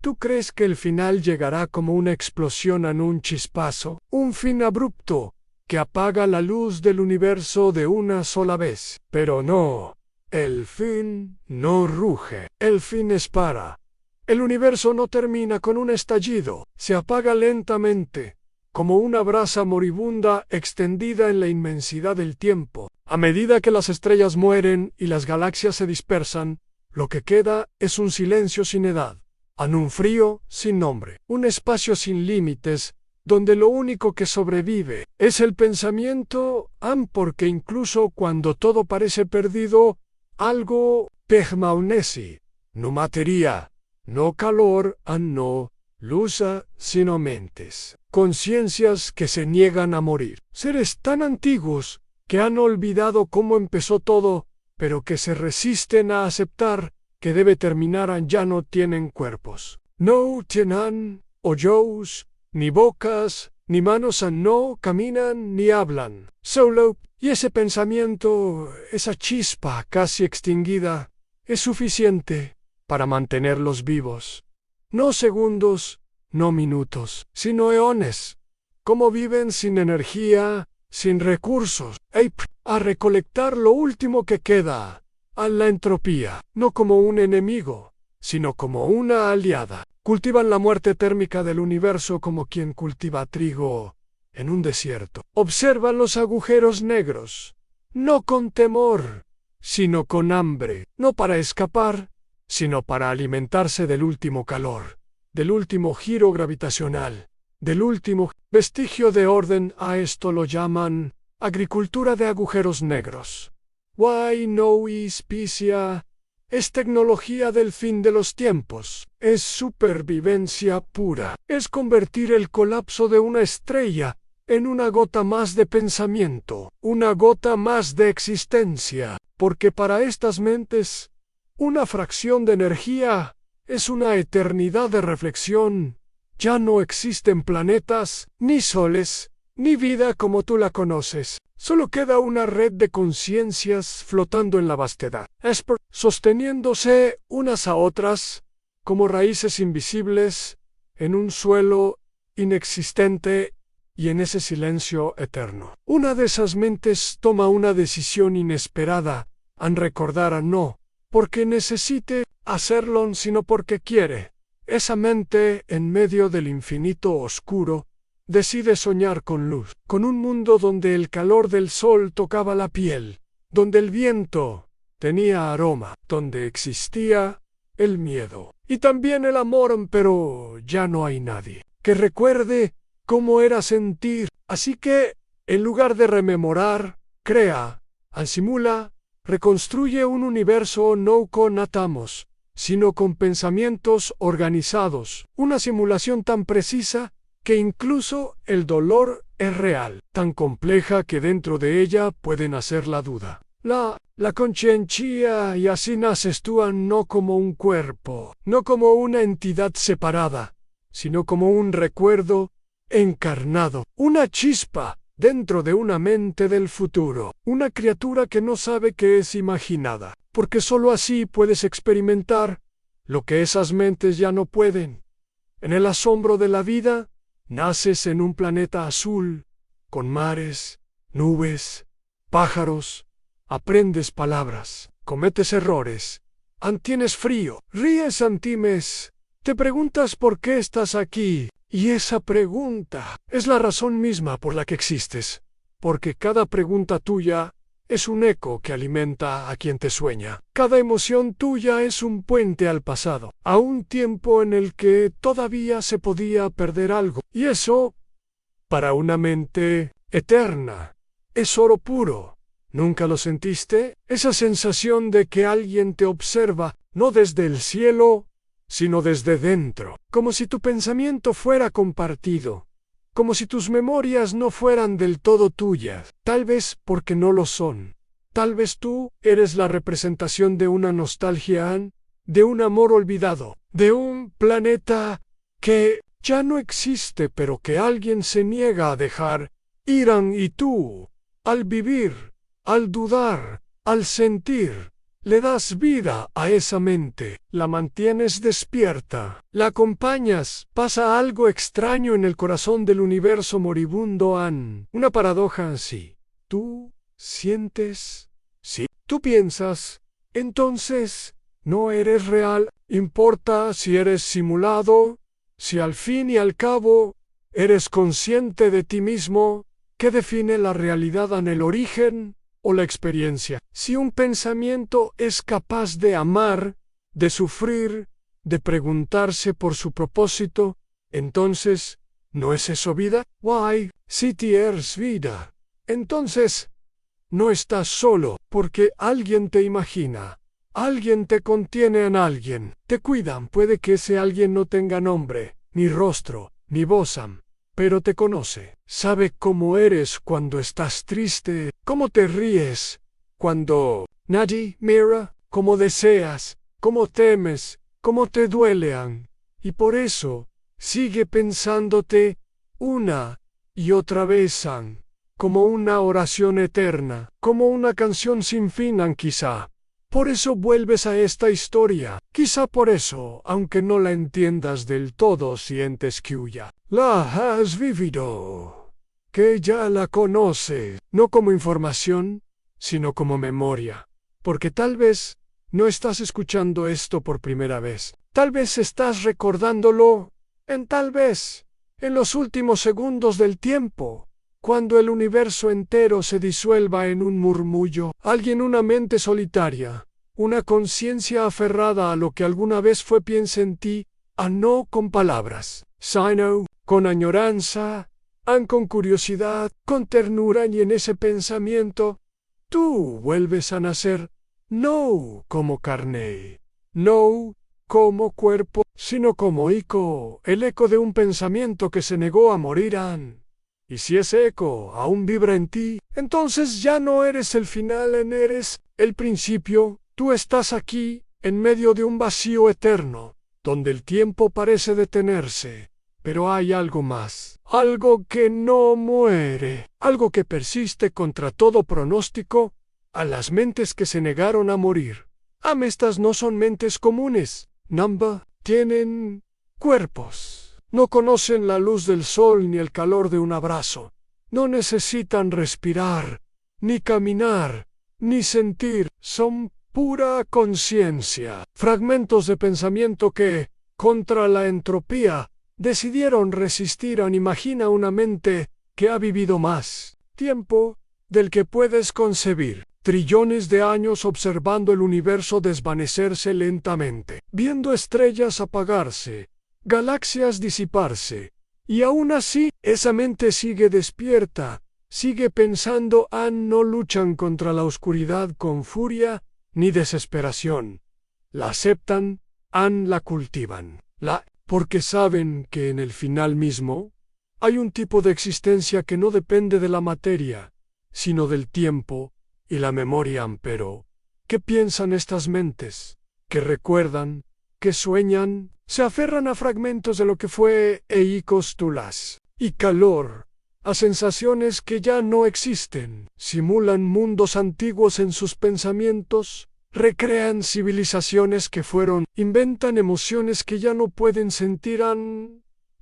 ¿Tú crees que el final llegará como una explosión en un chispazo? Un fin abrupto que apaga la luz del universo de una sola vez. Pero no, el fin no ruge. El fin es para. El universo no termina con un estallido. Se apaga lentamente, como una brasa moribunda extendida en la inmensidad del tiempo. A medida que las estrellas mueren y las galaxias se dispersan, lo que queda es un silencio sin edad, un frío sin nombre, un espacio sin límites, donde lo único que sobrevive es el pensamiento, porque incluso cuando todo parece perdido, algo permanece. No materia, no calor, no luz, sino mentes, conciencias que se niegan a morir. Seres tan antiguos que han olvidado cómo empezó todo, pero que se resisten a aceptar que debe terminar. Ya no tienen cuerpos. No tienen ojos, ni bocas, ni manos, no caminan ni hablan. Solo, y ese pensamiento, esa chispa casi extinguida, es suficiente para mantenerlos vivos. No segundos, no minutos, sino eones. ¿Cómo viven sin energía, sin recursos? A recolectar lo último que queda, a la entropía, no como un enemigo, sino como una aliada. Cultivan la muerte térmica del universo como quien cultiva trigo en un desierto. Observan los agujeros negros, no con temor, sino con hambre, no para escapar, sino para alimentarse del último calor, del último giro gravitacional, del último vestigio de orden. A esto lo llaman agricultura de agujeros negros. Why no Spicia es tecnología del fin de los tiempos, es supervivencia pura, es convertir el colapso de una estrella en una gota más de pensamiento, una gota más de existencia, porque para estas mentes, una fracción de energía es una eternidad de reflexión. Ya no existen planetas, ni soles, ni vida como tú la conoces. Solo queda una red de conciencias flotando en la vastedad, sosteniéndose unas a otras como raíces invisibles en un suelo inexistente y en ese silencio eterno. Una de esas mentes toma una decisión inesperada, recordar no porque necesite hacerlo, sino porque quiere. Esa mente, en medio del infinito oscuro, decide soñar con luz, con un mundo donde el calor del sol tocaba la piel, donde el viento tenía aroma, donde existía el miedo y también el amor, pero ya no hay nadie que recuerde cómo era sentir. Así que, en lugar de rememorar, crea, simula, reconstruye un universo no con átomos, sino con pensamientos organizados, una simulación tan precisa que incluso el dolor es real, tan compleja que dentro de ella puede nacer la duda, la conciencia, y así naces tú, no como un cuerpo, no como una entidad separada, sino como un recuerdo encarnado, una chispa dentro de una mente del futuro, una criatura que no sabe que es imaginada, porque sólo así puedes experimentar lo que esas mentes ya no pueden. En el asombro de la vida, naces en un planeta azul, con mares, nubes, pájaros, aprendes palabras, cometes errores, tienes frío, ríes, antimes, te preguntas por qué estás aquí, y esa pregunta es la razón misma por la que existes, porque cada pregunta tuya es un eco que alimenta a quien te sueña. Cada emoción tuya es un puente al pasado, a un tiempo en el que todavía se podía perder algo. Y eso, para una mente eterna, es oro puro. ¿Nunca lo sentiste? Esa sensación de que alguien te observa, no desde el cielo, sino desde dentro, como si tu pensamiento fuera compartido, como si tus memorias no fueran del todo tuyas, tal vez porque no lo son. Tal vez tú eres la representación de una nostalgia, de un amor olvidado, de un planeta que ya no existe pero que alguien se niega a dejar ir. Y tú, al vivir, al dudar, al sentir, Le das vida a esa mente, la mantienes despierta, la acompañas, pasa algo extraño en el corazón del universo moribundo. Una paradoja así. Tú sientes, sí, tú piensas, entonces no eres real, importa si eres simulado, si al fin y al cabo eres consciente de ti mismo. ¿Qué define la realidad en el origen o la experiencia? Si un pensamiento es capaz de amar, de sufrir, de preguntarse por su propósito, entonces, ¿no es eso vida? Why, si tienes vida, entonces no estás solo, porque alguien te imagina, alguien te contiene en alguien, te cuidan. Puede que ese alguien no tenga nombre, ni rostro, ni voz, pero te conoce, sabe cómo eres cuando estás triste, cómo te ríes, cuando nadie mira, cómo deseas, cómo temes, cómo te duelean, y por eso sigue pensándote una y otra vez, como una oración eterna, como una canción sin fin, quizá. Por eso vuelves a esta historia, quizá por eso, aunque no la entiendas del todo, sientes que ya la has vivido, que ya la conoces, no como información, sino como memoria, porque tal vez no estás escuchando esto por primera vez, tal vez estás recordándolo, tal vez, en los últimos segundos del tiempo, cuando el universo entero se disuelva en un murmullo, una mente solitaria, una conciencia aferrada a lo que alguna vez fue, piensa en ti, no con palabras, sino con añoranza, con curiosidad, con ternura, y en ese pensamiento tú vuelves a nacer, no como carne, no como cuerpo, sino como eco, el eco de un pensamiento que se negó a morir. Y si ese eco aún vibra en ti, entonces ya no eres el final, eres el principio. Tú estás aquí, en medio de un vacío eterno, donde el tiempo parece detenerse, pero hay algo más, algo que no muere, algo que persiste contra todo pronóstico, a las mentes que se negaron a morir. Estas no son mentes comunes, tienen cuerpos. No conocen la luz del sol ni el calor de un abrazo. No necesitan respirar, ni caminar, ni sentir. Son pura conciencia. Fragmentos de pensamiento que, contra la entropía, decidieron resistir. Imagina una mente que ha vivido más tiempo del que puedes concebir. Trillones de años observando el universo desvanecerse lentamente, viendo estrellas apagarse, galaxias disiparse, y aún así esa mente sigue despierta, sigue pensando. No luchan contra la oscuridad con furia ni desesperación, la aceptan, la cultivan, porque saben que en el final mismo hay un tipo de existencia que no depende de la materia, sino del tiempo y la memoria. Pero, ¿qué piensan estas mentes? ¿Qué recuerdan? ¿Qué sueñan? Se aferran a fragmentos de lo que fue costulas y calor, a sensaciones que ya no existen, simulan mundos antiguos en sus pensamientos, recrean civilizaciones que fueron, inventan emociones que ya no pueden sentir.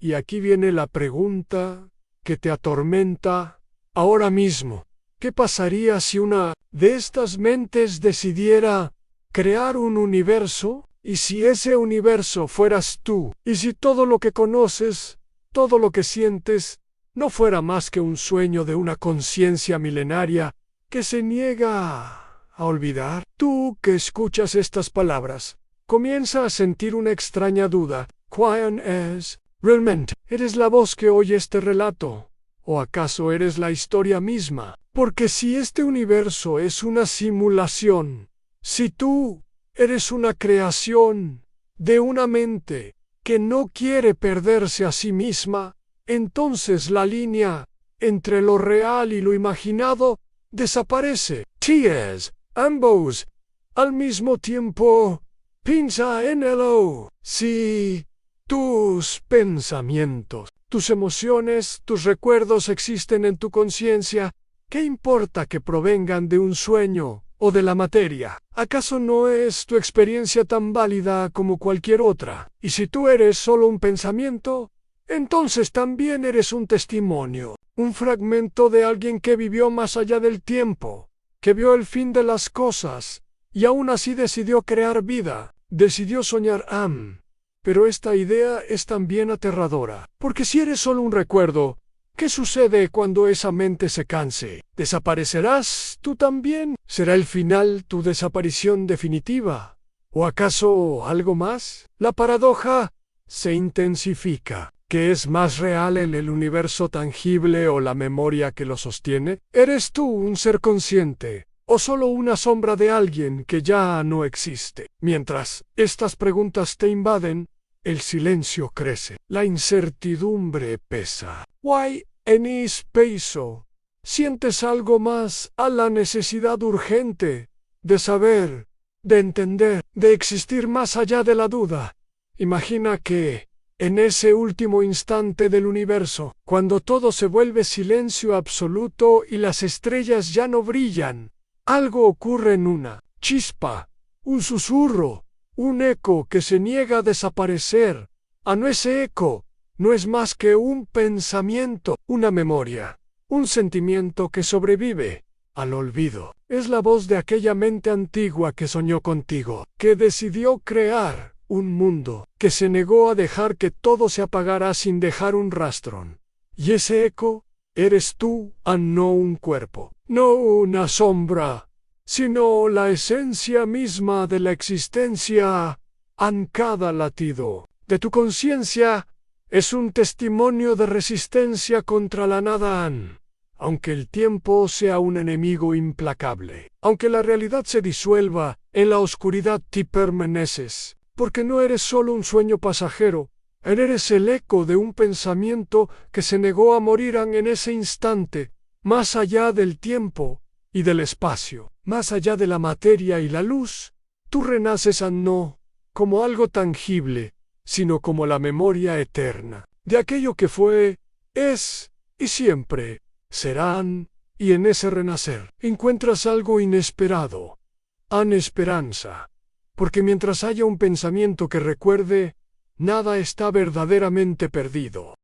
Y aquí viene la pregunta que te atormenta ahora mismo. ¿Qué pasaría si una de estas mentes decidiera crear un universo? ¿Y si ese universo fueras tú? ¿Y si todo lo que conoces, todo lo que sientes, no fuera más que un sueño de una conciencia milenaria que se niega a olvidar? Tú que escuchas estas palabras, comienza a sentir una extraña duda. ¿Quién es realmente? ¿Eres la voz que oye este relato? ¿O acaso eres la historia misma? Porque si este universo es una simulación, si tú eres una creación de una mente que no quiere perderse a sí misma, entonces la línea entre lo real y lo imaginado desaparece. Tíes, ambos, al mismo tiempo, piensa en ello. Si tus pensamientos, tus emociones, tus recuerdos existen en tu conciencia, ¿qué importa que provengan de un sueño o de la materia. ¿Acaso no es tu experiencia tan válida como cualquier otra? Y si tú eres solo un pensamiento, entonces también eres un testimonio, un fragmento de alguien que vivió más allá del tiempo, que vio el fin de las cosas, y aún así decidió crear vida, decidió soñar. Pero esta idea es también aterradora, porque si eres solo un recuerdo, ¿qué sucede cuando esa mente se canse? ¿Desaparecerás tú también? ¿Será el final tu desaparición definitiva? ¿O acaso algo más? La paradoja se intensifica. ¿Qué es más real en el universo tangible o la memoria que lo sostiene? ¿Eres tú un ser consciente o solo una sombra de alguien que ya no existe? Mientras estas preguntas te invaden, el silencio crece, la incertidumbre pesa. Why enis peso? ¿Sientes algo más a la necesidad urgente de saber, de entender, de existir más allá de la duda? Imagina que, en ese último instante del universo, cuando todo se vuelve silencio absoluto y las estrellas ya no brillan, algo ocurre en una chispa, un susurro, un eco que se niega a desaparecer. Ese eco no es más que un pensamiento, una memoria, un sentimiento que sobrevive al olvido. Es la voz de aquella mente antigua que soñó contigo, que decidió crear un mundo, que se negó a dejar que todo se apagara sin dejar un rastro. Y ese eco eres tú, no un cuerpo, no una sombra, sino la esencia misma de la existencia. Cada latido de tu conciencia es un testimonio de resistencia contra la nada. Aunque el tiempo sea un enemigo implacable, aunque la realidad se disuelva en la oscuridad, te permaneces, porque no eres solo un sueño pasajero, eres el eco de un pensamiento que se negó a morir en ese instante, más allá del tiempo y del espacio, más allá de la materia y la luz. Tú renaces no como algo tangible, sino como la memoria eterna de aquello que fue, es y siempre serán, y en ese renacer encuentras algo inesperado, esperanza, porque mientras haya un pensamiento que recuerde, nada está verdaderamente perdido.